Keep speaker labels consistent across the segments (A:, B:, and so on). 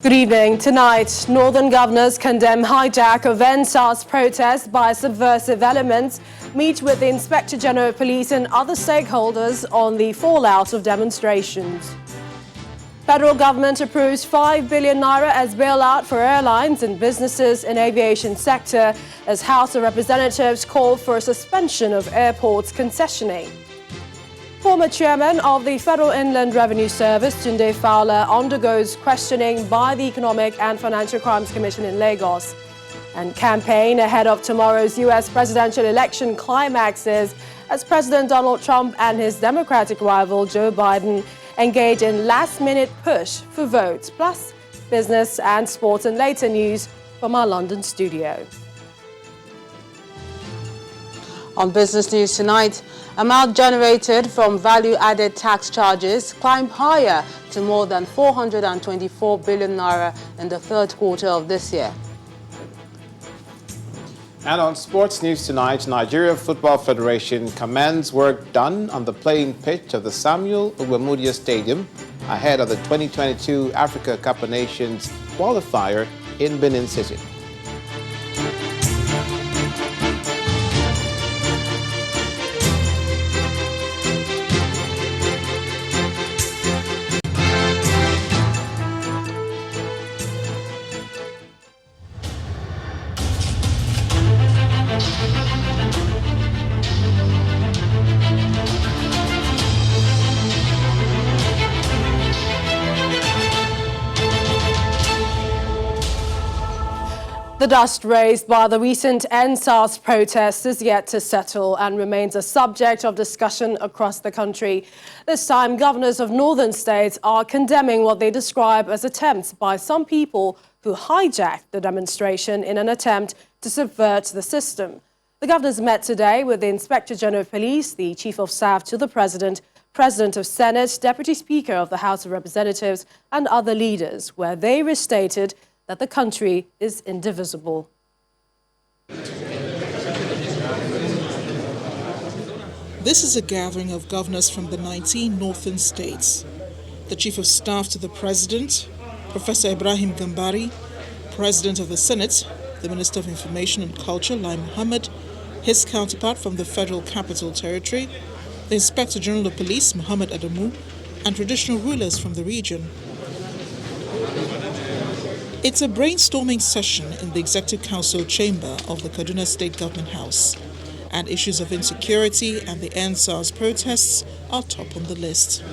A: Good evening. Tonight, Northern governors condemn hijack of NSAS protest by subversive elements, meet with the Inspector General of Police and other stakeholders on the fallout of demonstrations. Federal government approves 5 billion naira as bailout for airlines and businesses in aviation sector as House of Representatives call for a suspension of airports concessioning. Former chairman of the Federal Inland Revenue Service, Tunde Fowler, undergoes questioning by the Economic and Financial Crimes Commission in Lagos. And campaign ahead of tomorrow's U.S. presidential election climaxes as President Donald Trump and his Democratic rival Joe Biden engage in last-minute push for votes, plus business and sports and later news from our London studio. On business news tonight, amount generated from value-added tax charges climbed higher to more than 424 billion naira in the third quarter of this year.
B: And on sports news tonight, Nigeria Football Federation commends work done on the playing pitch of the Samuel Ogbemudia Stadium ahead of the 2022 Africa Cup of Nations qualifier in Benin City.
A: The dust raised by the recent NSAS protests is yet to settle and remains a subject of discussion across the country. This time, governors of northern states are condemning what they describe as attempts by some people who hijacked the demonstration in an attempt to subvert the system. The governors met today with the Inspector General of Police, the Chief of Staff to the President, President of Senate, Deputy Speaker of the House of Representatives, and other leaders, where they restated that the country is indivisible.
C: This is a gathering of governors from the 19 northern states. The Chief of Staff to the President, Professor Ibrahim Gambari, President of the Senate, the Minister of Information and Culture, Lai Mohammed, his counterpart from the Federal Capital Territory, the Inspector General of Police, Muhammad Adamu, and traditional rulers from the region. It's a brainstorming session in the Executive Council chamber of the Kaduna State Government House, and issues of insecurity and the NSAS protests are top on the list.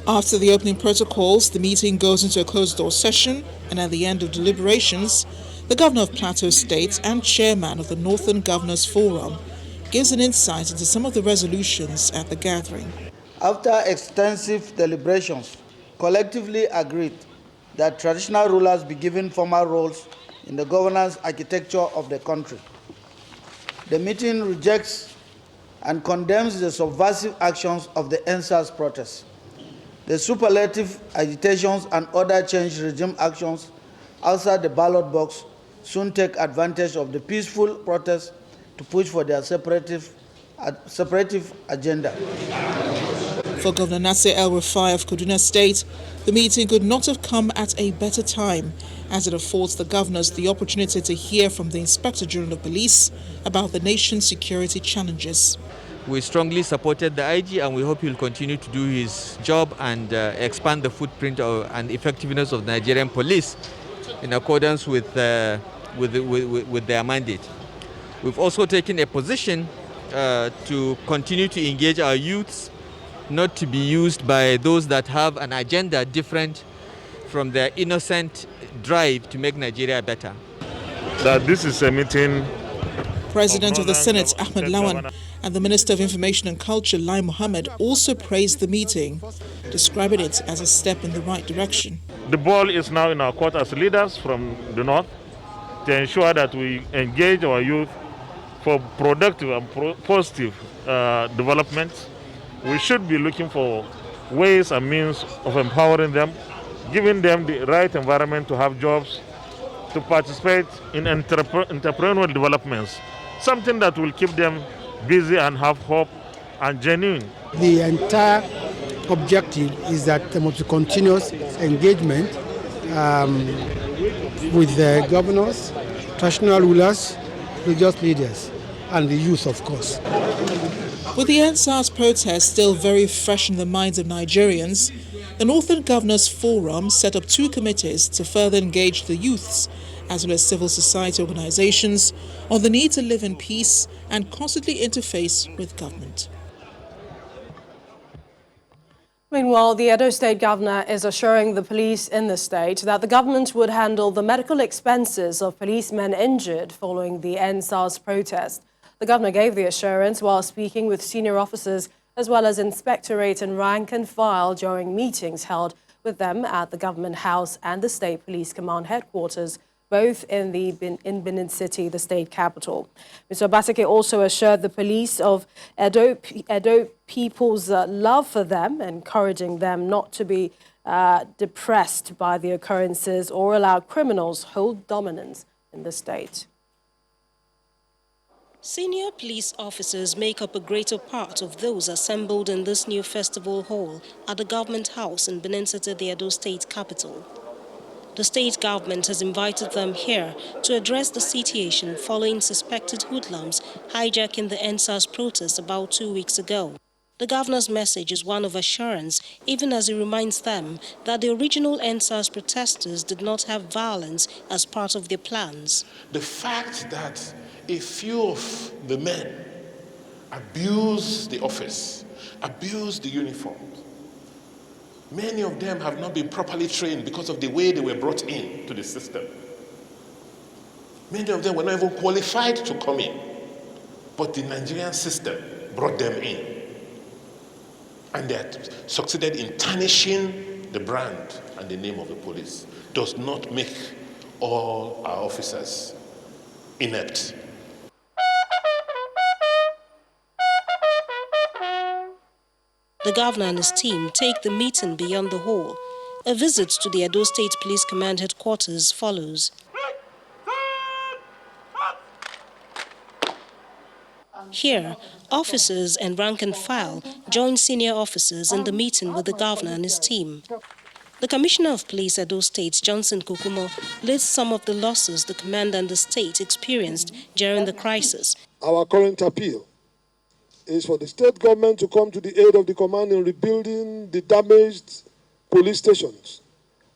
C: After the opening protocols, the meeting goes into a closed-door session, and at the end of deliberations, the Governor of Plateau State and Chairman of the Northern Governors Forum gives an insight into some of the resolutions at the gathering.
D: After extensive deliberations, collectively agreed that traditional rulers be given formal roles in the governance architecture of the country. The meeting rejects and condemns the subversive actions of the NSAS protests, the superlative agitations and other change regime actions outside the ballot box soon take advantage of the peaceful protests to push for their separative agenda.
C: For Governor Nasir El-Rufai of Kaduna State, the meeting could not have come at a better time, as it affords the governors the opportunity to hear from the Inspector General of Police about the nation's security challenges.
E: We strongly supported the IG, and we hope he will continue to do his job and expand the footprint and effectiveness of the Nigerian police in accordance with their mandate. We've also taken a position to continue to engage our youths, not to be used by those that have an agenda different from their innocent drive to make Nigeria better.
F: That this is a meeting.
C: President of the Senate, Ahmed Lawan, and the Minister of Information and Culture, Lai Mohammed, also praised the meeting, describing it as a step in the right direction.
F: The ball is now in our court as leaders from the north to ensure that we engage our youth for productive and positive developments. We should be looking for ways and means of empowering them, giving them the right environment to have jobs, to participate in entrepreneurial developments, something that will keep them busy and have hope and genuine.
G: The entire objective is that there must be continuous engagement with the governors, traditional rulers, religious leaders, and the youth, of course.
C: With the EndSARS protest still very fresh in the minds of Nigerians, the Northern Governors Forum set up 2 committees to further engage the youths, as well as civil society organizations, on the need to live in peace and constantly interface with government.
A: Meanwhile, the Edo State Governor is assuring the police in the state that the government would handle the medical expenses of policemen injured following the EndSARS protest. The governor gave the assurance while speaking with senior officers as well as inspectorate and rank and file during meetings held with them at the Government House and the State Police Command headquarters, both in Benin City, the state capital. Mr. Obaseki also assured the police of Edo people's love for them, encouraging them not to be depressed by the occurrences or allow criminals hold dominance in the state.
H: Senior police officers make up a greater part of those assembled in this new festival hall at the Government House in Benin City, the Edo State capital. The state government has invited them here to address the situation following suspected hoodlums hijacking the EndSARS protest about 2 weeks ago. The governor's message is one of assurance, even as he reminds them that the original EndSARS protesters did not have violence as part of their plans.
I: The fact that a few of the men abuse the office, abuse the uniforms. Many of them have not been properly trained because of the way they were brought in to the system. Many of them were not even qualified to come in, but the Nigerian system brought them in. And they had succeeded in tarnishing the brand and the name of the police. Does not make all our officers inept.
H: The governor and his team take the meeting beyond the hall. A visit to the Edo State Police Command headquarters follows. Here, officers and rank and file join senior officers in the meeting with the governor and his team. The Commissioner of Police Edo State, Johnson Kokumo, lists some of the losses the command and the state experienced during the crisis.
J: Our current appeal is for the state government to come to the aid of the command in rebuilding the damaged police stations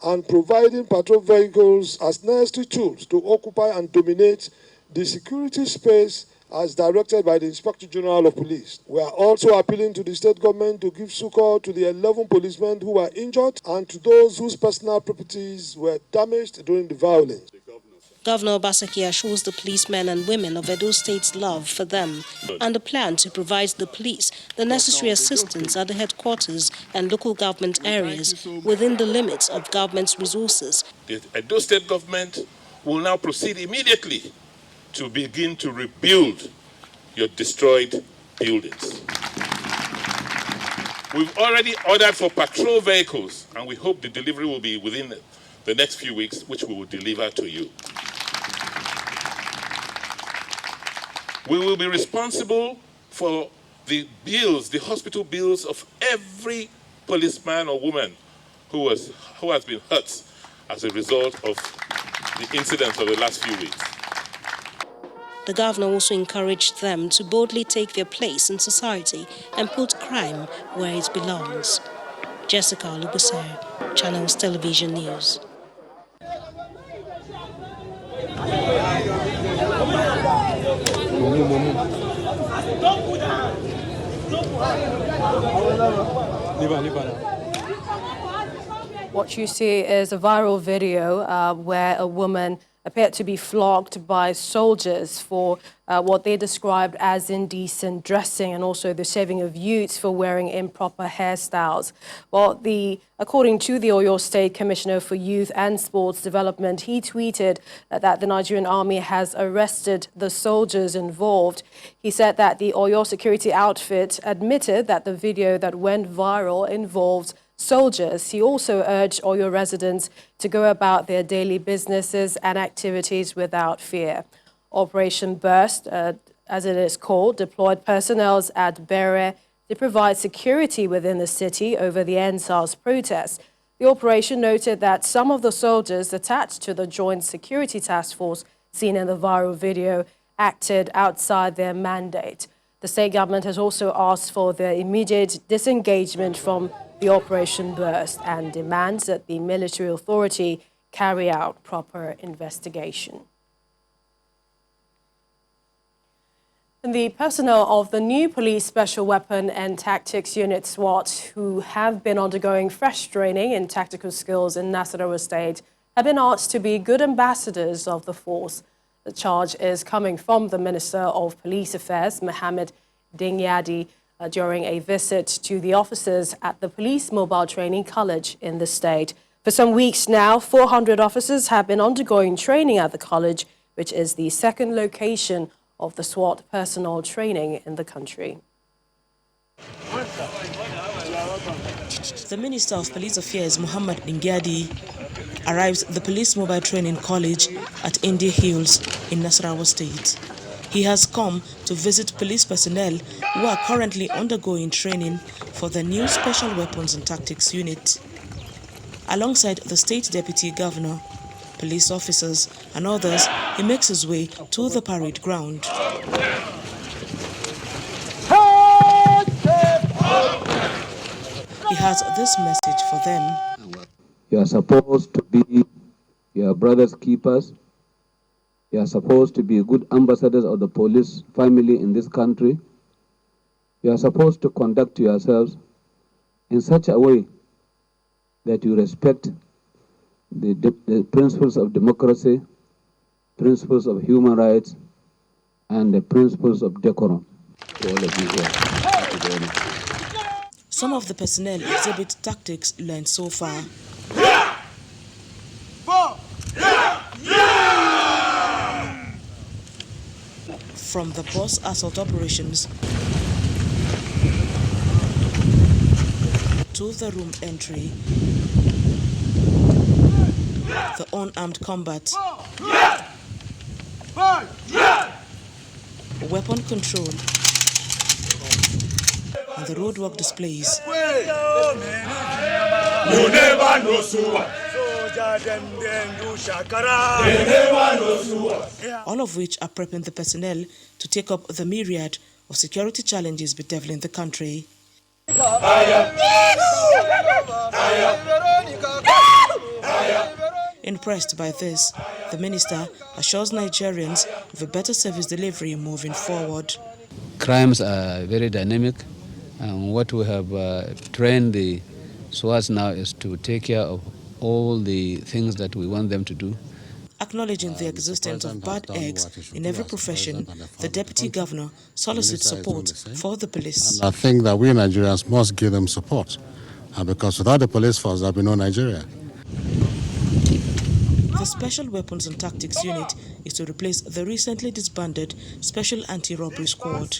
J: and providing patrol vehicles as necessary tools to occupy and dominate the security space as directed by the Inspector General of Police. We are also appealing to the state government to give succor to the 11 policemen who were injured and to those whose personal properties were damaged during the violence.
H: Governor Obaseki assures the policemen and women of Edo State's love for them and a plan to provide the police the necessary assistance at the headquarters and local government areas within the limits of government's resources.
I: The Edo State government will now proceed immediately to begin to rebuild your destroyed buildings. We've already ordered for patrol vehicles, and we hope the delivery will be within the next few weeks, which we will deliver to you. We will be responsible for the bills, the hospital bills of every policeman or woman who has been hurt as a result of the incidents of the last few weeks.
H: The governor also encouraged them to boldly take their place in society and put crime where it belongs. Jessica Olubuse, Channels Television News.
A: What you see is a viral video where a woman appeared to be flogged by soldiers for what they described as indecent dressing and also the shaving of youths for wearing improper hairstyles. Well, according to the Oyo State Commissioner for Youth and Sports Development, he tweeted that the Nigerian Army has arrested the soldiers involved. He said that the Oyo security outfit admitted that the video that went viral involved soldiers. He also urged Oyo residents to go about their daily businesses and activities without fear. Operation Burst, as it is called, deployed personnel at Bere to provide security within the city over the EndSARS protests. The operation noted that some of the soldiers attached to the Joint Security Task Force seen in the viral video acted outside their mandate. The state government has also asked for their immediate disengagement from the operation burst and demands that the military authority carry out proper investigation. The personnel of the new Police Special Weapon and Tactics Unit SWAT, who have been undergoing fresh training in tactical skills in Nasarawa State, have been asked to be good ambassadors of the force. The charge is coming from the Minister of Police Affairs, Mohammed Dingyadi, during a visit to the officers at the Police Mobile Training College in the state. For some weeks now, 400 officers have been undergoing training at the college, which is the second location of the SWAT personnel training in the country.
K: The Minister of Police Affairs, Mohammed Dingyadi, arrives at the Police Mobile Training College at India Hills in Nasarawa State. He has come to visit police personnel who are currently undergoing training for the new Special Weapons and Tactics Unit. Alongside the State Deputy Governor, police officers and others, he makes his way to the parade ground. He has this message for them.
L: You are supposed to be your brother's keepers. You are supposed to be good ambassadors of the police family in this country. You are supposed to conduct yourselves in such a way that you respect the principles of democracy, principles of human rights, and the principles of decorum. To all of you here.
K: Some of the personnel exhibit tactics learned so far. From the boss assault operations to the room entry, the unarmed combat, weapon control, and the roadwork displays. All of which are prepping the personnel to take up the myriad of security challenges bedeviling the country. Impressed by this, the minister assures Nigerians of a better service delivery moving forward.
L: Crimes are very dynamic, and what we have trained the SWATs now is to take care of all the things that we want them to do.
K: Acknowledging the existence of bad eggs in every profession, the Deputy Governor solicits support for the police.
M: And I think that we Nigerians must give them support, because without the police force, there will be no Nigeria.
K: The Special Weapons and Tactics Unit is to replace the recently disbanded Special Anti-Robbery Squad.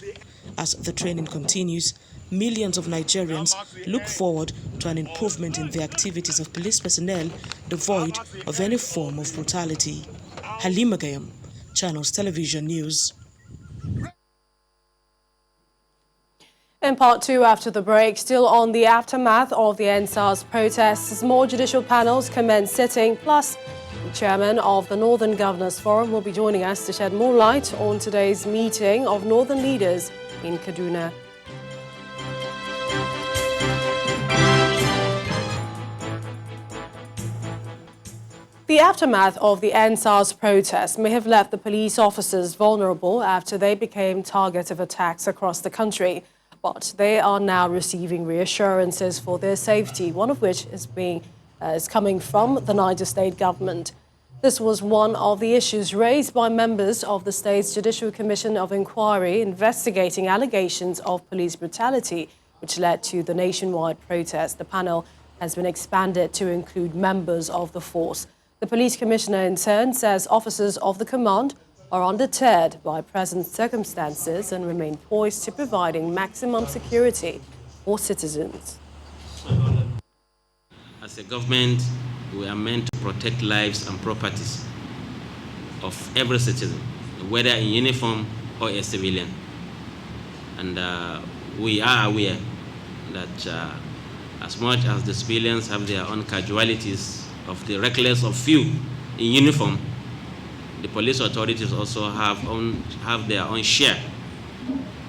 K: As the training continues, millions of Nigerians look forward to an improvement in the activities of police personnel devoid of any form of brutality. Halima Gayam, Channels Television News.
A: In part two, after the break, still on the aftermath of the NSAS protests, more judicial panels commence sitting, plus the chairman of the Northern Governors Forum will be joining us to shed more light on today's meeting of Northern leaders in Kaduna. The aftermath of the NSAS protests may have left the police officers vulnerable after they became target of attacks across the country. But they are now receiving reassurances for their safety, one of which is coming from the Niger state government. This was one of the issues raised by members of the state's Judicial Commission of Inquiry investigating allegations of police brutality, which led to the nationwide protest. The panel has been expanded to include members of the force. The police commissioner in turn says officers of the command are undeterred by present circumstances and remain poised to providing maximum security for citizens.
N: As a government, we are meant to protect lives and properties of every citizen, whether in uniform or a civilian. And we are aware that as much as the civilians have their own casualties of the reckless of few in uniform, the police authorities also have their own share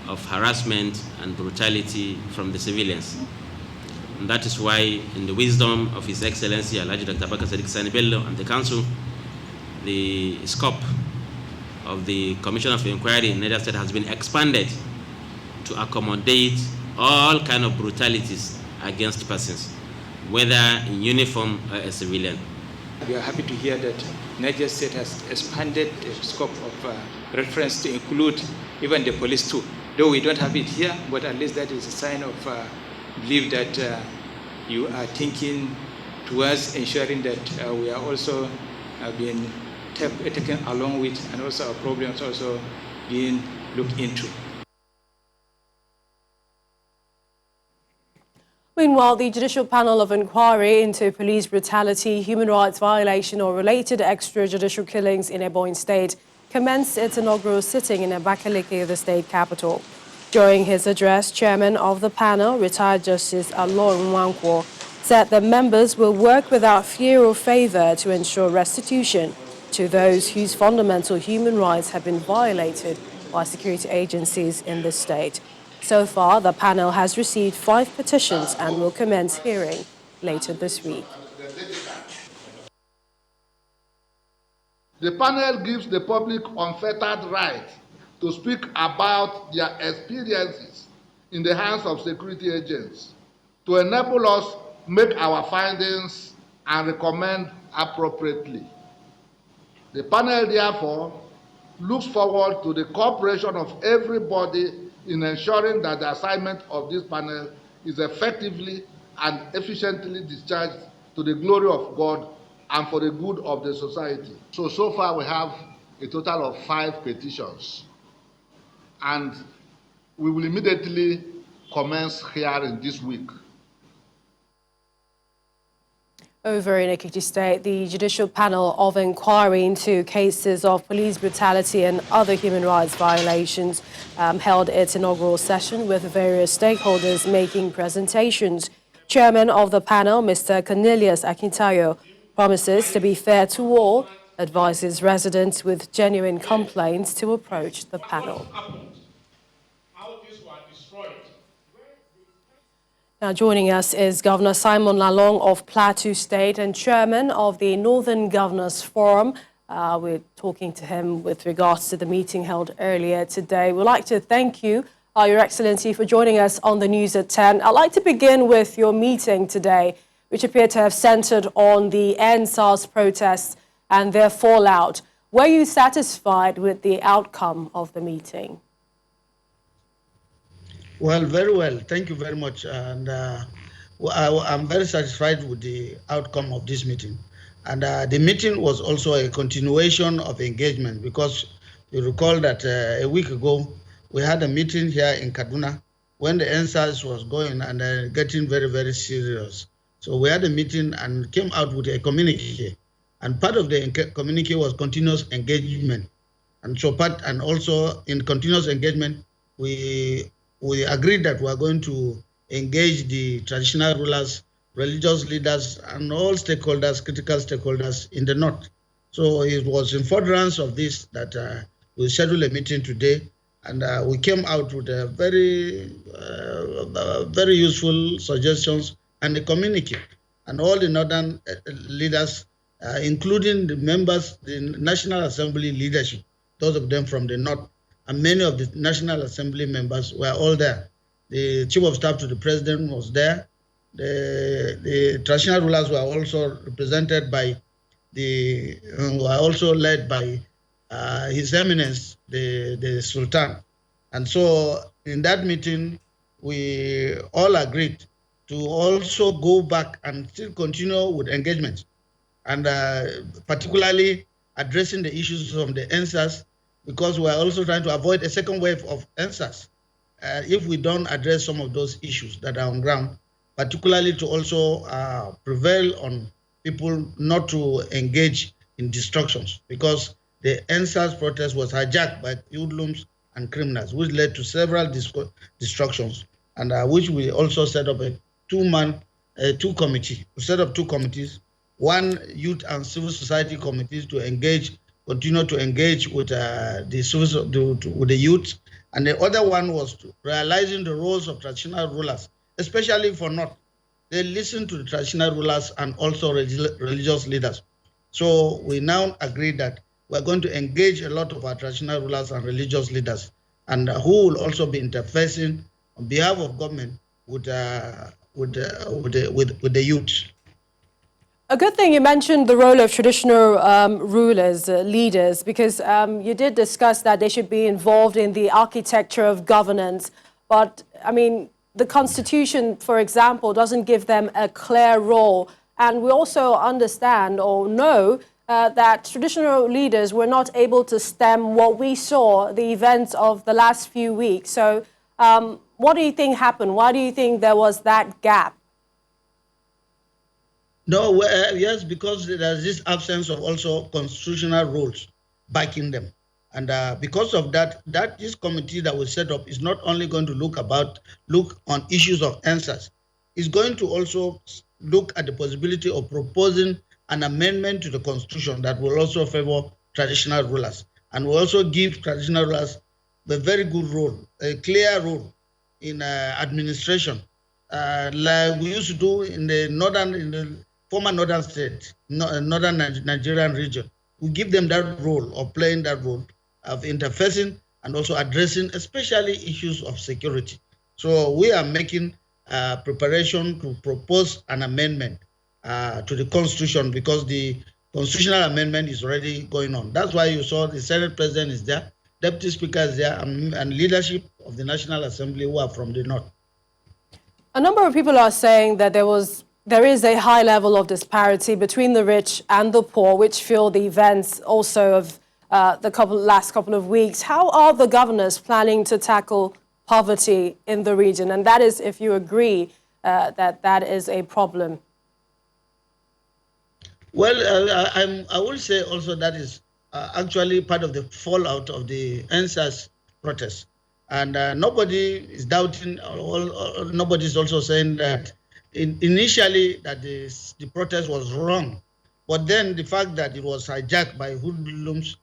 N: of harassment and brutality from the civilians. And that is why, in the wisdom of His Excellency Alhaji Dr. Abakaliki Bello and the Council, the scope of the Commission of Inquiry in Niger State has been expanded to accommodate all kinds of brutalities against persons, whether in uniform or a civilian.
O: We are happy to hear that Niger State has expanded the scope of reference to include even the police too. Though we don't have it here, but at least that is a sign of belief that you are thinking towards ensuring that we are also being taken along with, and also our problems also being looked into.
A: Meanwhile, the Judicial Panel of Inquiry into police brutality, human rights violation or related extrajudicial killings in EBONYI State commenced its inaugural sitting in Abakaliki, the state capital. During his address, Chairman of the panel, retired Justice Alor Nwankwo, said that members will work without fear or favor to ensure restitution to those whose fundamental human rights have been violated by security agencies in the state. So far, the panel has received 5 petitions and will commence hearing later this week.
P: The panel gives the public unfettered right to speak about their experiences in the hands of security agents, to enable us make our findings and recommend appropriately. The panel, therefore, looks forward to the cooperation of everybody in ensuring that the assignment of this panel is effectively and efficiently discharged to the glory of God and for the good of the society. So far we have a total of 5 petitions, and we will immediately commence hearing this week.
A: Over in Ekiti State, the Judicial Panel of Inquiry into cases of police brutality and other human rights violations held its inaugural session with various stakeholders making presentations. Chairman of the panel, Mr. Cornelius Akintayo, promises to be fair to all, advises residents with genuine complaints to approach the panel. Now joining us is Governor Simon Lalong of Plateau State and Chairman of the Northern Governors Forum. We're talking to him with regards to the meeting held earlier today. We'd like to thank you, Your Excellency, for joining us on the News at 10. I'd like to begin with your meeting today, which appeared to have centered on the EndSARS protests and their fallout. Were you satisfied with the outcome of the meeting?
D: Well, very well. Thank you very much. And I'm very satisfied with the outcome of this meeting. And the meeting was also a continuation of engagement, because you recall that a week ago, we had a meeting here in Kaduna when the EndSARS was going and getting very, very serious. So we had a meeting and came out with a communique. And part of the communique was continuous engagement. And so and also in continuous engagement, we agreed that we are going to engage the traditional rulers, religious leaders, and all stakeholders, critical stakeholders in the north. So it was in furtherance of this that we scheduled a meeting today, and we came out with a very useful suggestions and a communique. And all the northern leaders, including the members, the National Assembly leadership, those of them from the north, and many of the National Assembly members were all there. The Chief of Staff to the President was there. The traditional rulers were also represented by were also led by His Eminence, the Sultan. And so in that meeting, we all agreed to also go back and still continue with engagement, and particularly addressing the issues from the EndSARS, because we are also trying to avoid a second wave of EndSARS if we don't address some of those issues that are on ground, particularly to also prevail on people not to engage in destructions, because the EndSARS protest was hijacked by hoodlums and criminals, which led to several destructions, and which we also set up a 2-man two committees. We set up two committees, one youth and civil society committees to continue to engage with with the youth, and the other one was realizing the roles of traditional rulers, especially for North. They listen to the traditional rulers and also religious leaders. So we now agree that we're going to engage a lot of our traditional rulers and religious leaders, and who will also be interfacing on behalf of government with the youth.
A: A good thing you mentioned the role of traditional rulers, leaders, because you did discuss that they should be involved in the architecture of governance. But, I mean, the Constitution, for example, doesn't give them a clear role. And we also understand or know that traditional leaders were not able to stem what we saw, the events of the last few weeks. So what do you think happened? Why do you think there was that gap?
D: No, yes, because there's this absence of also constitutional rules backing them. And because of that, this committee that was set up is not only going to look on issues of answers, it's going to also look at the possibility of proposing an amendment to the Constitution that will also favor traditional rulers and will also give traditional rulers a very good role, a clear role in administration, like we used to do in the former northern state, northern Nigerian region. We give them that role of playing that role of interfacing and also addressing especially issues of security. So we are making preparation to propose an amendment to the Constitution because the constitutional amendment is already going on. That's why you saw the Senate President is there, Deputy Speaker is there, and leadership of the National Assembly who are from the North.
A: A number of people are saying that there is a high level of disparity between the rich and the poor, which fuel the events also of the last couple of weeks. How are the governors planning to tackle poverty in the region? And that is, if you agree, that is a problem.
D: Well, I will say also that is actually part of the fallout of the NSAS protest. And nobody is doubting, nobody is also saying that initially that the protest was wrong. But then the fact that it was hijacked by hooligans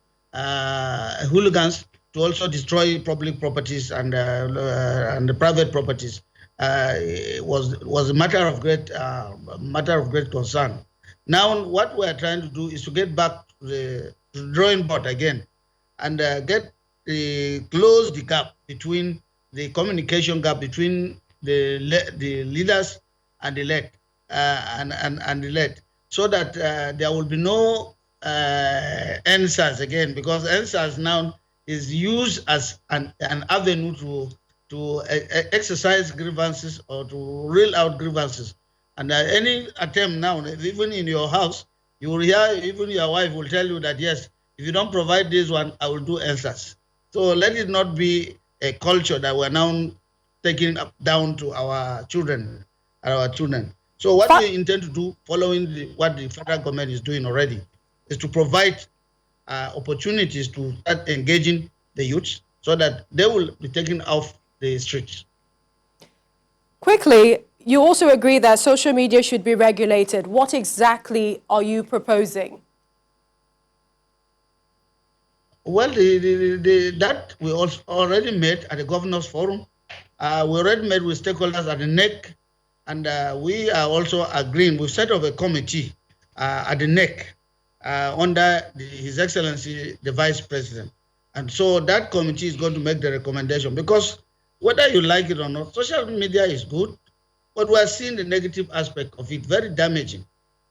D: to also destroy public properties and the private properties was a matter of great concern. Now, what we are trying to do is to get back to the drawing board again and close the gap between the communication gap between the leaders and the led, so that there will be no NSAS again, because NSAS now is used as an avenue to exercise grievances or to reel out grievances. And any attempt now, even in your house, you will hear, even your wife will tell you that, yes, if you don't provide this one, I will do NSAS. So let it not be a culture that we're now taking up down to our children. So what we intend to do, following what the federal government is doing already, is to provide opportunities to start engaging the youth so that they will be taken off the streets.
A: Quickly, you also agree that social media should be regulated. What exactly are you proposing?
D: Well, that we also already met at the Governors Forum. We already met with stakeholders at the NEC, and we are also agreeing. We've set up a committee at the NEC under His Excellency, the Vice President. And so that committee is going to make the recommendation, because whether you like it or not, social media is good, but we are seeing the negative aspect of it, very damaging.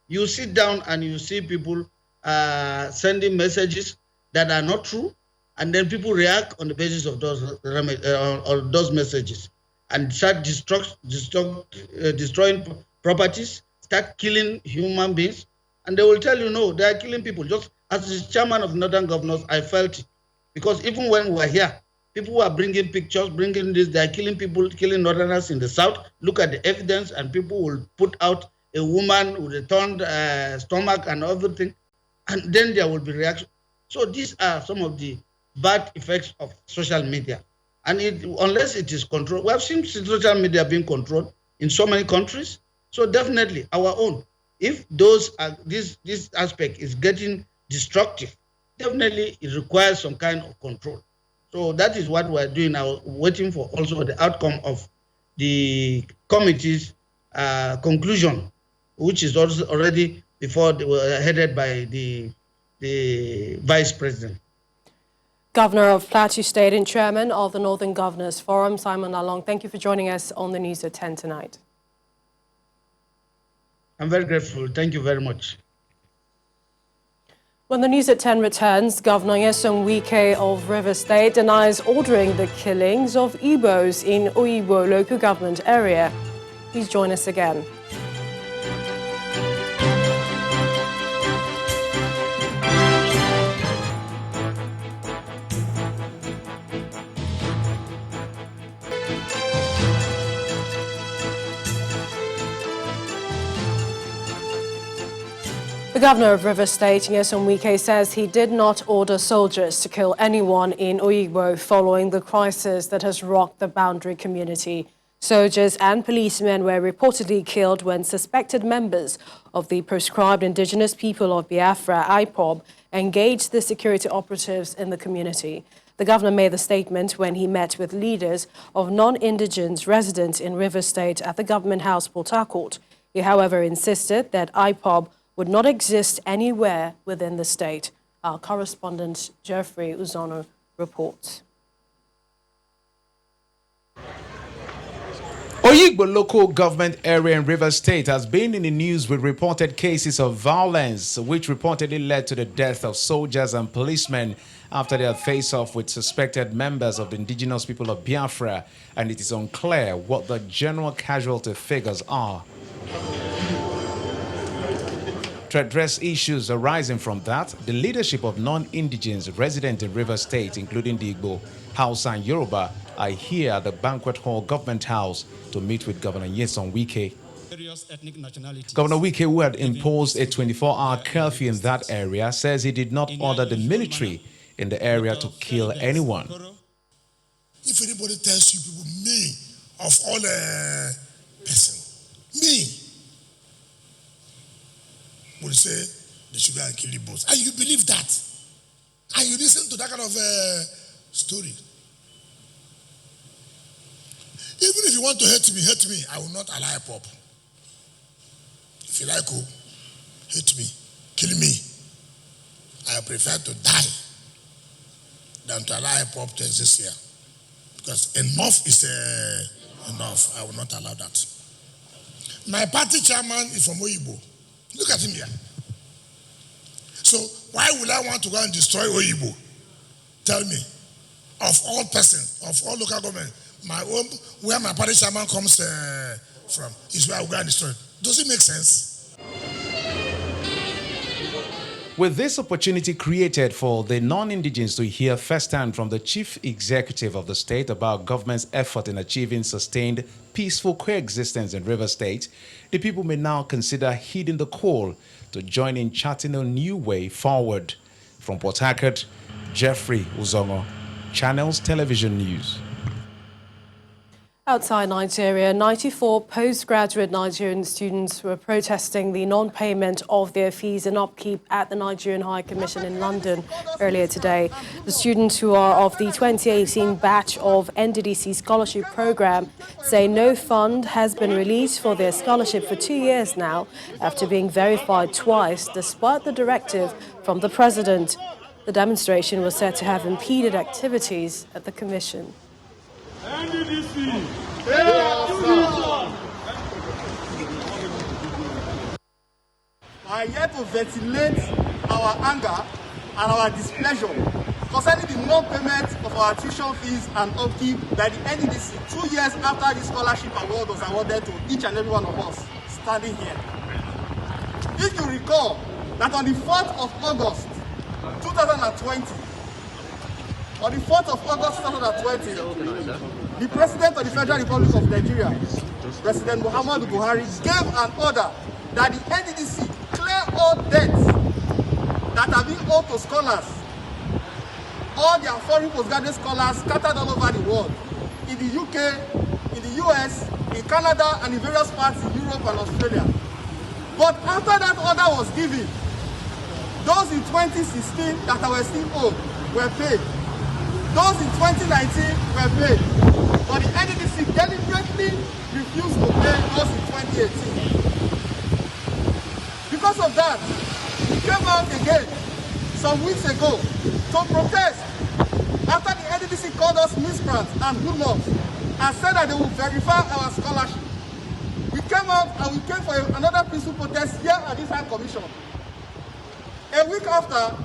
D: You sit down and you see people sending messages that are not true, and then people react on the basis of those messages and start destroying properties, start killing human beings, and they will tell you, no, they are killing people. Just as the chairman of Northern Governors, I felt it, because even when we were here, people were bringing pictures, bringing this, they are killing people, killing Northerners in the south. Look at the evidence, and people will put out a woman with a torn stomach and everything, and then there will be reaction. So these are some of the bad effects of social media. And unless it is controlled, we have seen social media being controlled in so many countries. So definitely our own. If those this aspect is getting destructive, definitely it requires some kind of control. So that is what we're doing now, waiting for also the outcome of the committee's conclusion, which is also already headed by the Vice President.
A: Governor of Plateau State and Chairman of the Northern Governors Forum, Simon Lalong, thank you for joining us on the News at 10 tonight.
D: I'm very grateful. Thank you very much.
A: When the News at 10 returns, Governor NYESOM WIKE of River State denies ordering the killings of Igbos in OYIGBO local government area. Please join us again. The Governor of River State, NYESOM WIKE, says he did not order soldiers to kill anyone in OYIGBO following the crisis that has rocked the boundary community. Soldiers and policemen were reportedly killed when suspected members of the proscribed indigenous people of Biafra, IPOB, engaged the security operatives in the community. The governor made the statement when he met with leaders of non-indigenous residents in River State at the Government House, Port Harcourt. He, however, insisted that IPOB would not exist anywhere within the state. Our correspondent Jeffrey Uzono reports.
Q: OYIGBO local government area in River State has been in the news with reported cases of violence, which reportedly led to the death of soldiers and policemen after their face-off with suspected members of the indigenous people of Biafra, and it is unclear what the general casualty figures are. To address issues arising from that, the leadership of non-indigenous residents in River State, including the Igbo, Hausa and Yoruba, are here at the Banquet Hall Government House to meet with Governor NYESOM WIKE. Governor WIKE, who had imposed a 24-hour curfew in that area, says he did not order the military in the area to kill anyone.
R: If anybody tells you people, me, of all person, me, will say they should go and kill the boss. And you believe that. And you listen to that kind of story. Even if you want to hate me, I will not allow pop. If you like, hate me, kill me. I prefer to die than to allow pop to exist here. Because enough is enough. I will not allow that. My party chairman is from OYIGBO. Look at him here. So why would I want to go and destroy OYIGBO? Tell me. Of all persons, of all local government, my own, where my party chairman comes from, is where I will go and destroy it. Does it make sense?
Q: With this opportunity created for the non-indigenous to hear firsthand from the chief executive of the state about government's effort in achieving sustained peaceful coexistence in River State, the people may now consider heeding the call to join in charting a new way forward. From Port Harcourt, Jeffrey Uzono, Channels Television News.
A: Outside Nigeria, 94 postgraduate Nigerian students were protesting the non-payment of their fees and upkeep at the Nigerian High Commission in London earlier today. The students, who are of the 2018 batch of NDDC scholarship program, say no fund has been released for their scholarship for 2 years now, after being verified twice despite the directive from the president. The demonstration was said to have impeded activities at the commission.
S: I are here to ventilate our anger and our displeasure concerning the non-payment of our tuition fees and upkeep by the NDDC 2 years after the scholarship award was awarded to each and every one of us standing here. If you recall that on the 4th of August 2020, on the 4th of August 2020, the President of the Federal Republic of Nigeria, President Muhammadu Buhari, gave an order that the NDDC clear all debts that have been owed to scholars, all their foreign postgraduate scholars scattered all over the world, in the UK, in the US, in Canada, and in various parts in Europe and Australia. But after that order was given, those in 2016 that were still owed were paid. Those in 2019 were paid. But the NDDC deliberately refused to pay those in 2018. Because of that, we came out again some weeks ago to protest after the NDDC called us miscreants and hoodlums and said that they will verify our scholarship. We came out and we came for another peaceful protest here at this High Commission. A week after,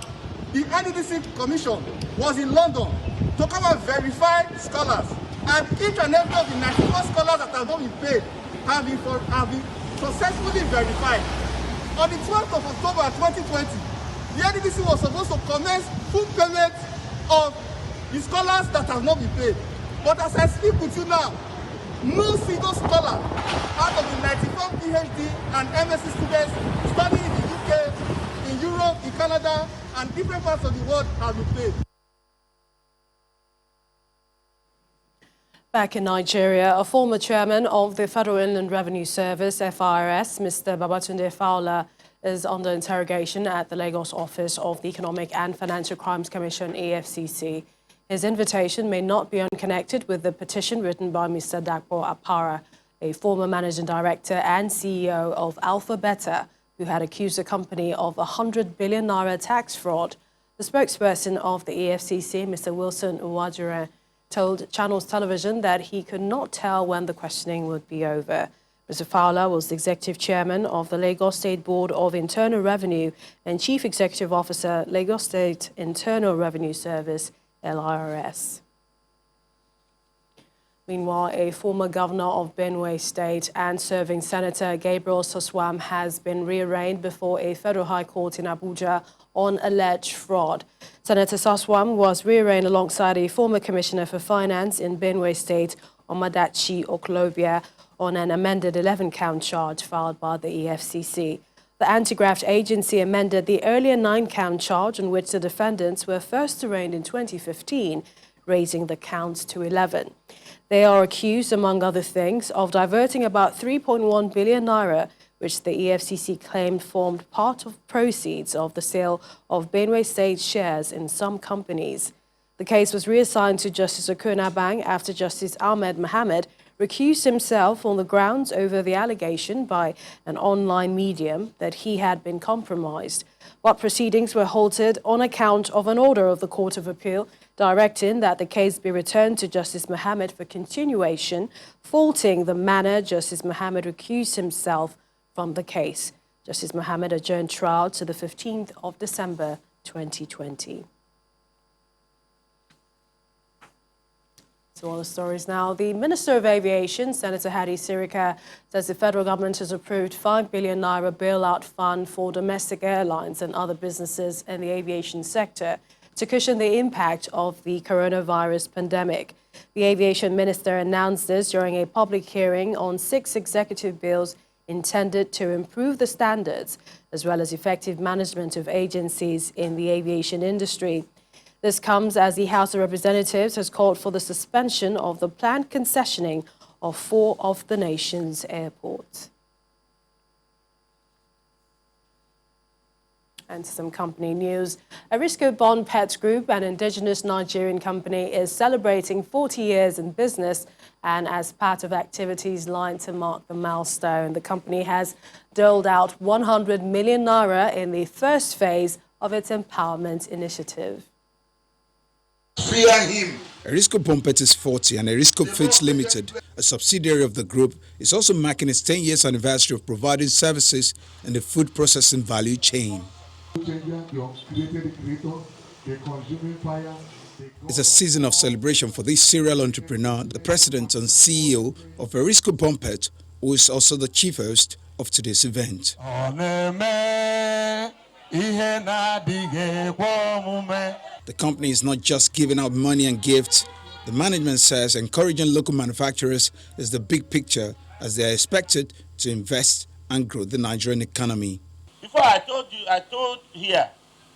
S: the NDDC Commission was in London to come and verify scholars. And each and every of the 94 scholars that have not been paid have been successfully verified. On the 12th of October 2020, the NDDC was supposed to commence full payment of the scholars that have not been paid. But as I speak with you now, no single scholar out of the 94 PhD and MSc students studying in the UK, in Europe, in Canada, and different parts of the world have been paid.
A: Back in Nigeria, a former chairman of the Federal Inland Revenue Service, FIRS, Mr. Babatunde Fowler, is under interrogation at the Lagos office of the Economic and Financial Crimes Commission, EFCC. His invitation may not be unconnected with the petition written by Mr. Dapo Apara, a former managing director and CEO of Alpha Beta, who had accused the company of 100 billion naira tax fraud. The spokesperson of the EFCC, Mr. Wilson Uwajure, told Channels Television that he could not tell when the questioning would be over. Mr. Fowler was the executive chairman of the Lagos State Board of Internal Revenue and chief executive officer, Lagos State Internal Revenue Service, LIRS. Meanwhile, a former governor of Benue State and serving Senator Gabriel Soswam has been rearraigned before a federal high court in Abuja on alleged fraud. Senator Soswam was rearraigned alongside a former commissioner for finance in Benue State, Omadachi Oklobia, on an amended 11-count charge filed by the EFCC. The anti-graft agency amended the earlier 9-count charge on which the defendants were first arraigned in 2015, raising the counts to 11. They are accused, among other things, of diverting about 3.1 billion naira, which the EFCC claimed formed part of proceeds of the sale of Benue State shares in some companies. The case was reassigned to Justice Okuna Bang after Justice Ahmed Mohamed recused himself on the grounds over the allegation by an online medium that he had been compromised. But proceedings were halted on account of an order of the Court of Appeal directing that the case be returned to Justice Mohamed for continuation, faulting the manner Justice Mohamed recused himself from the case. Justice Mohamed adjourned trial to the 15th of December 2020. So all the stories now. The Minister of Aviation, Senator Hadi Sirika, says the federal government has approved 5 billion naira bailout fund for domestic airlines and other businesses in the aviation sector to cushion the impact of the coronavirus pandemic. The aviation minister announced this during a public hearing on 6 executive bills intended to improve the standards as well as effective management of agencies in the aviation industry. This comes as the House of Representatives has called for the suspension of the planned concessioning of 4 of the nation's airports. And some company news. Arisco Bond Pets Group, an indigenous Nigerian company, is celebrating 40 years in business, and as part of activities lined to mark the milestone, the company has doled out 100 million naira in the first phase of its empowerment initiative.
T: Fear him. Arisco Bompet is 40 and Arisco Foods Limited, a subsidiary of the group, is also marking its 10 years anniversary of providing services in the food processing value chain. It's a season of celebration for this serial entrepreneur, the president and CEO of Arisco Bompet, who is also the chief host of today's event. The company is not just giving out money and gifts. The management says encouraging local manufacturers is the big picture as they are expected to invest and grow the Nigerian economy.
U: Before I told here,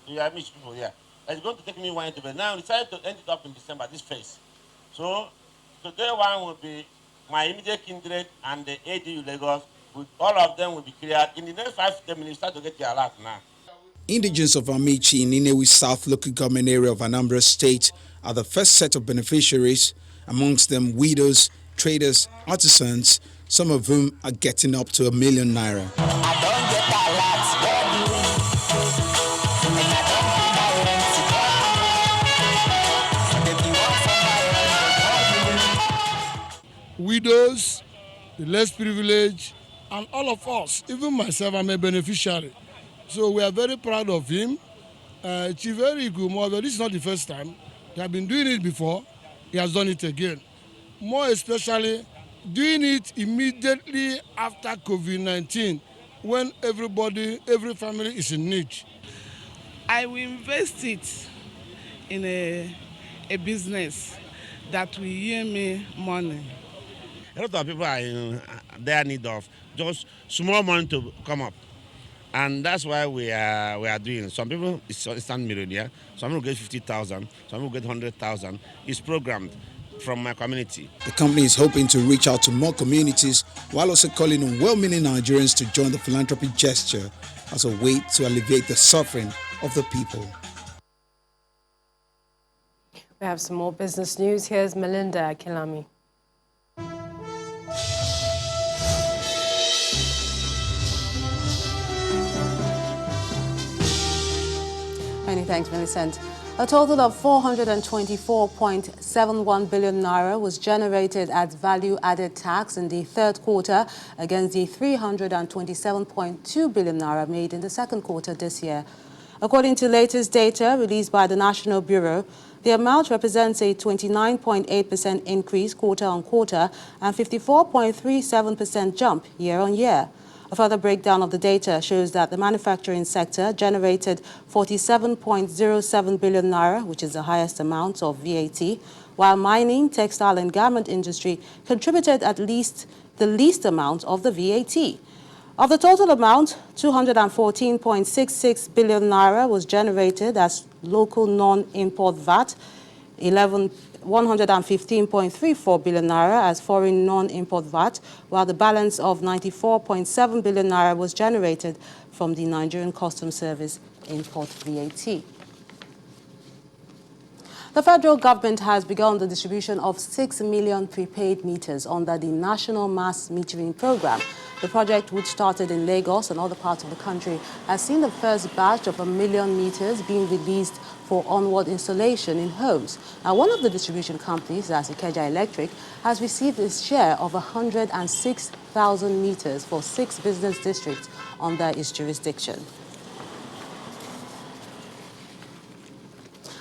U: I meet people here, it's going to take me 1 year to be. Now I decided to end it up in December, this phase. So today one will be my immediate kindred and the ADU Lagos, all of them will be cleared. In the next 5 to 10 minutes, start to get your alert now.
T: Indigents of Amici in Inewi South local government area of Anambra State are the first set of beneficiaries, amongst them widows, traders, artisans, some of whom are getting up to ₦1 million.
J: Widows, the less privileged, and all of us, even myself, I'm a beneficiary. So we are very proud of him. Chief Eric Umobe, this is not the first time. He has been doing it before. He has done it again. More especially, doing it immediately after COVID-19, when every family is in need.
B: I will invest it in a business that will yield me money.
U: A lot of people are in their need of just small money to come up. And that's why we are doing. Some people it's instant millionaire, some people get 50,000, some people get 100,000. It's programmed from my community.
T: The company is hoping to reach out to more communities while also calling on well-meaning Nigerians to join the philanthropy gesture as a way to alleviate the suffering of the people.
A: We have some more business news. Here's Melinda Kilami.
V: Many thanks, Millicent. A total of 424.71 billion naira was generated as value-added tax in the third quarter against the 327.2 billion naira made in the second quarter this year. According to latest data released by the National Bureau, the amount represents a 29.8% increase quarter-on-quarter and 54.37% jump year-on-year. A further breakdown of the data shows that the manufacturing sector generated 47.07 billion naira, which is the highest amount of VAT, while mining, textile and garment industry contributed at least the least amount of the VAT. Of the total amount, 214.66 billion naira was generated as local non-import VAT, 115.34 billion naira as foreign non-import VAT, while the balance of 94.7 billion naira was generated from the Nigerian Customs Service import VAT. The federal government has begun the distribution of 6 million prepaid meters under the National Mass Metering Program. The project, which started in Lagos and other parts of the country, has seen the first batch of 1 million meters being released for onward installation in homes. Now, one of the distribution companies, that's Ikeja Electric, has received its share of 106,000 meters for 6 business districts under its jurisdiction.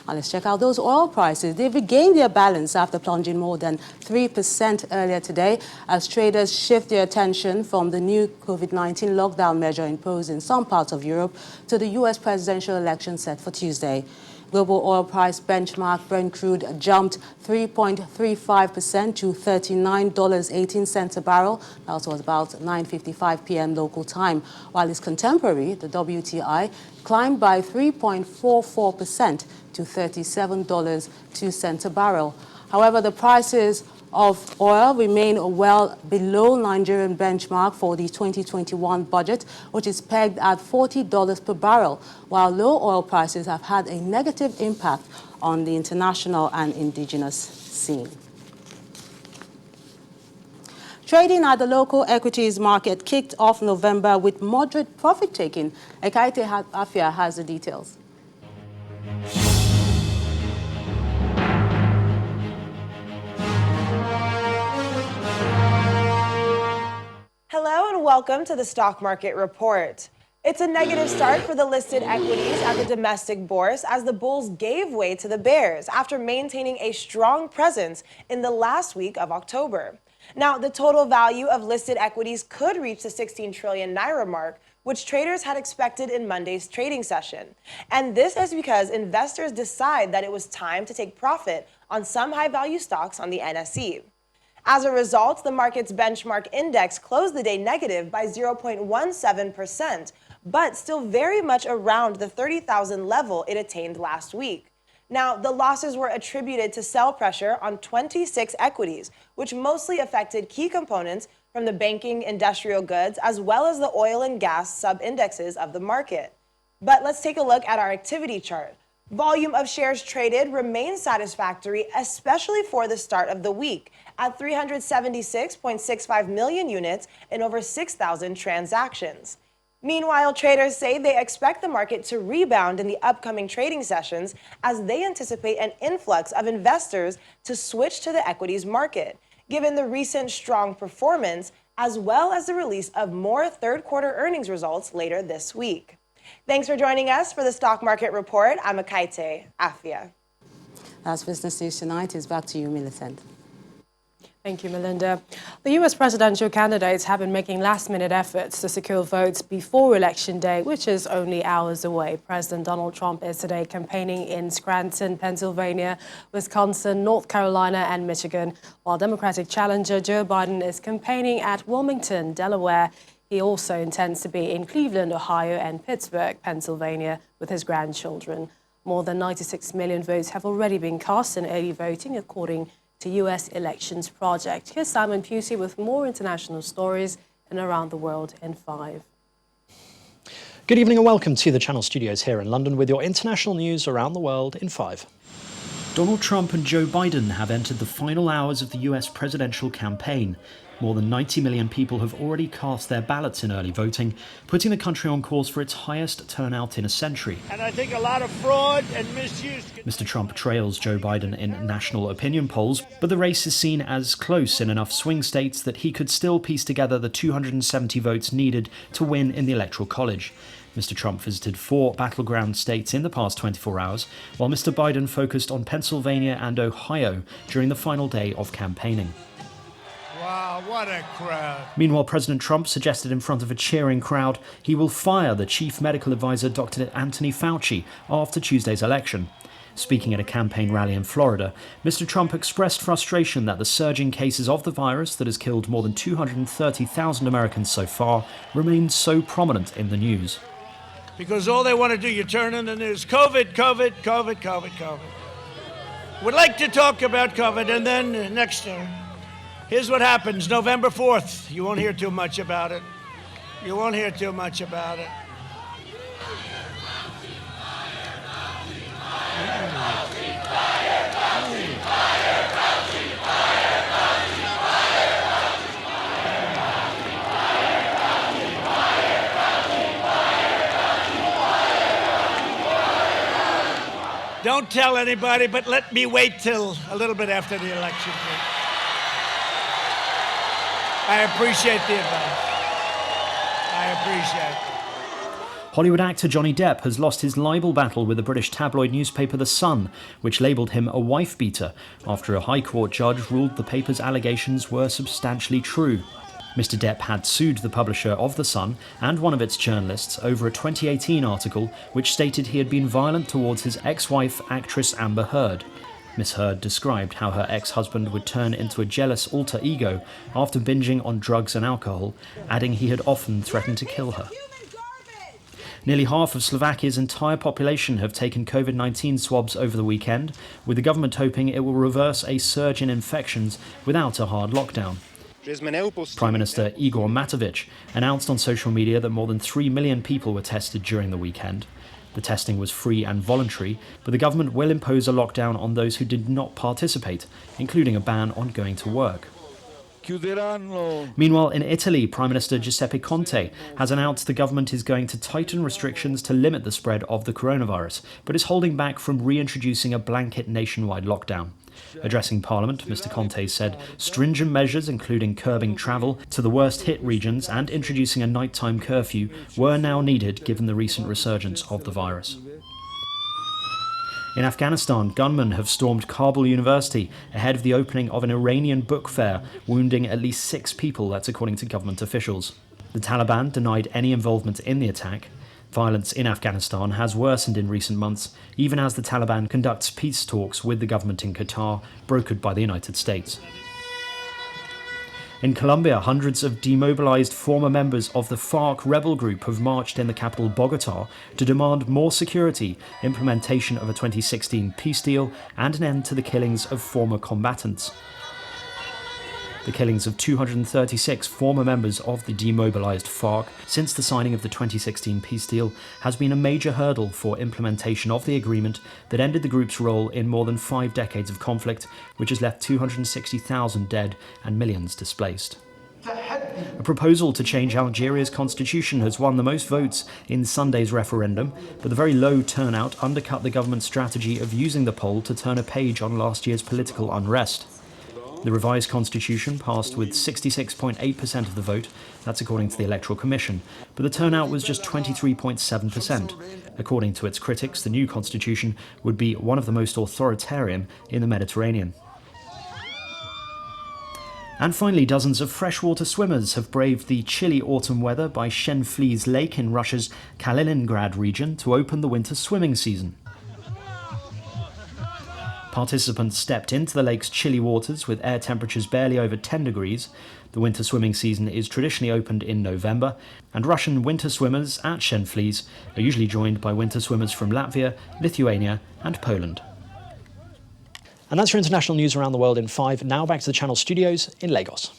V: Now let's check out those oil prices. They've regained their balance after plunging more than 3% earlier today as traders shift their attention from the new COVID-19 lockdown measure imposed in some parts of Europe to the U.S. presidential election set for Tuesday. Global oil price benchmark Brent crude jumped 3.35% to $39.18 a barrel. That was about 9:55 p.m. local time, while its contemporary, the WTI, climbed by 3.44% to $37.02 a barrel. However, the prices of oil remain well below Nigerian benchmark for the 2021 budget, which is pegged at $40 per barrel, while low oil prices have had a negative impact on the international and indigenous scene. Trading at the local equities market kicked off November with moderate profit-taking. Ekiti Afia has the details.
W: Hello and welcome to the Stock Market Report. It's a negative start for the listed equities at the domestic bourse as the bulls gave way to the bears after maintaining a strong presence in the last week of October. Now, the total value of listed equities could reach the 16 trillion naira mark, which traders had expected in Monday's trading session. And this is because investors decide that it was time to take profit on some high-value stocks on the NSE. As a result, the market's benchmark index closed the day negative by 0.17%, but still very much around the 30,000 level it attained last week. Now, the losses were attributed to sell pressure on 26 equities, which mostly affected key components from the banking, industrial goods, as well as the oil and gas sub-indexes of the market. But let's take a look at our activity chart. Volume of shares traded remains satisfactory, especially for the start of the week, at 376.65 million units in over 6,000 transactions. Meanwhile, traders say they expect the market to rebound in the upcoming trading sessions as they anticipate an influx of investors to switch to the equities market, given the recent strong performance, as well as the release of more third-quarter earnings results later this week. Thanks for joining us for the Stock Market Report. I'm Akaite Afia.
V: That's Business News Tonight. It's back to you, Millicent.
A: Thank you, Melinda. The U.S. presidential candidates have been making last-minute efforts to secure votes before Election Day, which is only hours away. President Donald Trump is today campaigning in Scranton, Pennsylvania, Wisconsin, North Carolina, and Michigan, while Democratic challenger Joe Biden is campaigning at Wilmington, Delaware. He also intends to be in Cleveland, Ohio, and Pittsburgh, Pennsylvania, with his grandchildren. More than 96 million votes have already been cast in early voting, according to U.S. Elections Project. Here's Simon Pusey with more international stories and around the world in 5.
E: Good evening and welcome to the Channel Studios here in London with your international news around the world in 5. Donald Trump and Joe Biden have entered the final hours of the U.S. presidential campaign. More than 90 million people have already cast their ballots in early voting, putting the country on course for its highest turnout in a century.
F: And I think a lot of fraud and misuse.
E: Mr. Trump trails Joe Biden in national opinion polls, but the race is seen as close in enough swing states that he could still piece together the 270 votes needed to win in the Electoral College. Mr. Trump visited 4 battleground states in the past 24 hours, while Mr. Biden focused on Pennsylvania and Ohio during the final day of campaigning.
F: Wow, what a crowd.
E: Meanwhile, President Trump suggested in front of a cheering crowd he will fire the chief medical advisor Dr. Anthony Fauci after Tuesday's election. Speaking at a campaign rally in Florida, Mr. Trump expressed frustration that the surging cases of the virus that has killed more than 230,000 Americans so far remains so prominent in the news.
F: Because all they want to do, you turn on the news, COVID, COVID, COVID, COVID, COVID. Would like to talk about COVID, and then next year. Here's what happens, November 4th. You won't hear too much about it. You won't hear too much about it. Don't tell anybody, but let me wait till a little bit after the election. I appreciate the advice. I appreciate it.
E: Hollywood actor Johnny Depp has lost his libel battle with the British tabloid newspaper The Sun, which labelled him a wife-beater after a High Court judge ruled the paper's allegations were substantially true. Mr. Depp had sued the publisher of The Sun and one of its journalists over a 2018 article which stated he had been violent towards his ex-wife, actress Amber Heard. Miss Heard described how her ex-husband would turn into a jealous alter ego after binging on drugs and alcohol, adding he had often threatened to kill her. Nearly half of Slovakia's entire population have taken COVID-19 swabs over the weekend, with the government hoping it will reverse a surge in infections without a hard lockdown. Prime Minister Igor Matovic announced on social media that more than 3 million people were tested during the weekend. The testing was free and voluntary, but the government will impose a lockdown on those who did not participate, including a ban on going to work. Meanwhile, in Italy, Prime Minister Giuseppe Conte has announced the government is going to tighten restrictions to limit the spread of the coronavirus, but is holding back from reintroducing a blanket nationwide lockdown. Addressing Parliament, Mr. Conte said stringent measures, including curbing travel to the worst-hit regions and introducing a nighttime curfew, were now needed given the recent resurgence of the virus. In Afghanistan, gunmen have stormed Kabul University ahead of the opening of an Iranian book fair, wounding at least 6 people, that's according to government officials. The Taliban denied any involvement in the attack. Violence in Afghanistan has worsened in recent months, even as the Taliban conducts peace talks with the government in Qatar, brokered by the United States. In Colombia, hundreds of demobilized former members of the FARC rebel group have marched in the capital Bogota to demand more security, implementation of a 2016 peace deal, and an end to the killings of former combatants. The killings of 236 former members of the demobilized FARC since the signing of the 2016 peace deal has been a major hurdle for implementation of the agreement that ended the group's role in more than 5 decades of conflict, which has left 260,000 dead and millions displaced. A proposal to change Algeria's constitution has won the most votes in Sunday's referendum, but the very low turnout undercut the government's strategy of using the poll to turn a page on last year's political unrest. The revised constitution passed with 66.8% of the vote, that's according to the Electoral Commission, but the turnout was just 23.7%. According to its critics, the new constitution would be one of the most authoritarian in the Mediterranean. And finally, dozens of freshwater swimmers have braved the chilly autumn weather by Shenflies Lake in Russia's Kaliningrad region to open the winter swimming season. Participants stepped into the lake's chilly waters with air temperatures barely over 10 degrees. The winter swimming season is traditionally opened in November, and Russian winter swimmers at Shenflies are usually joined by winter swimmers from Latvia, Lithuania and Poland. And that's your international news around the world in 5. Now back to the Channel studios in Lagos.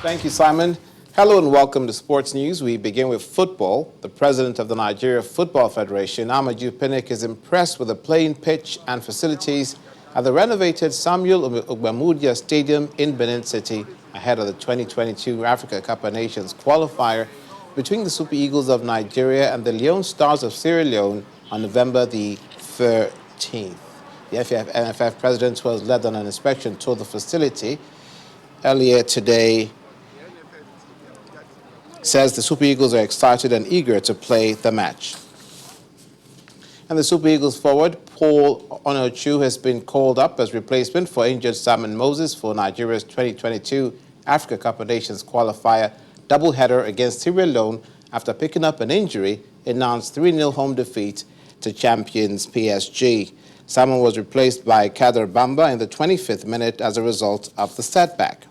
C: Thank you, Simon. Hello and welcome to Sports News. We begin with football. The president of the Nigeria Football Federation, Amaju Pinnick, is impressed with the playing pitch and facilities at the renovated Samuel Ogbamudia Stadium in Benin City ahead of the 2022 Africa Cup of Nations qualifier between the Super Eagles of Nigeria and the Leone Stars of Sierra Leone on November the 13th. The NFF president, who has led on an inspection tour of the facility earlier today, says the Super Eagles are excited and eager to play the match. And the Super Eagles forward, Paul Onochu, has been called up as replacement for injured Simon Moses for Nigeria's 2022 Africa Cup of Nations qualifier doubleheader against Sierra Leone after picking up an injury in Nantes' 3-0 home defeat to champions PSG. Simon was replaced by Kader Bamba in the 25th minute as a result of the setback.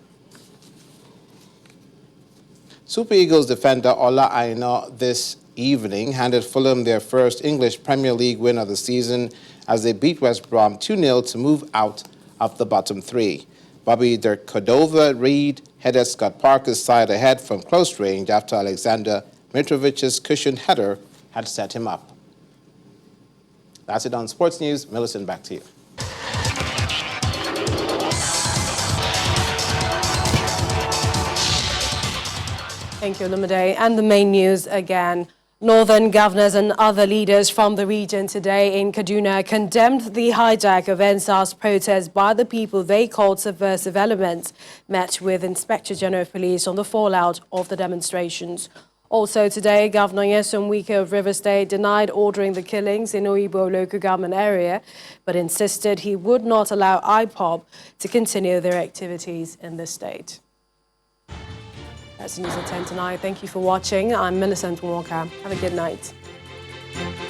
C: Super Eagles defender Ola Aina this evening handed Fulham their first English Premier League win of the season as they beat West Brom 2-0 to move out of the bottom 3. Bobby de Cordova-Reid headed Scott Parker's side ahead from close range after Alexander Mitrovic's cushioned header had set him up. That's it on Sports News. Millicent, back to you.
A: Thank you, Lumide. And the main news again. Northern governors and other leaders from the region today in Kaduna condemned the hijack of NSAS protests by the people they called subversive elements, met with Inspector General of Police on the fallout of the demonstrations. Also today, Governor NYESOM WIKE of Rivers State denied ordering the killings in OYIGBO local government area, but insisted he would not allow IPOB to continue their activities in the state. That's the news at 10 tonight. Thank you for watching. I'm Millicent Walker. Have a good night.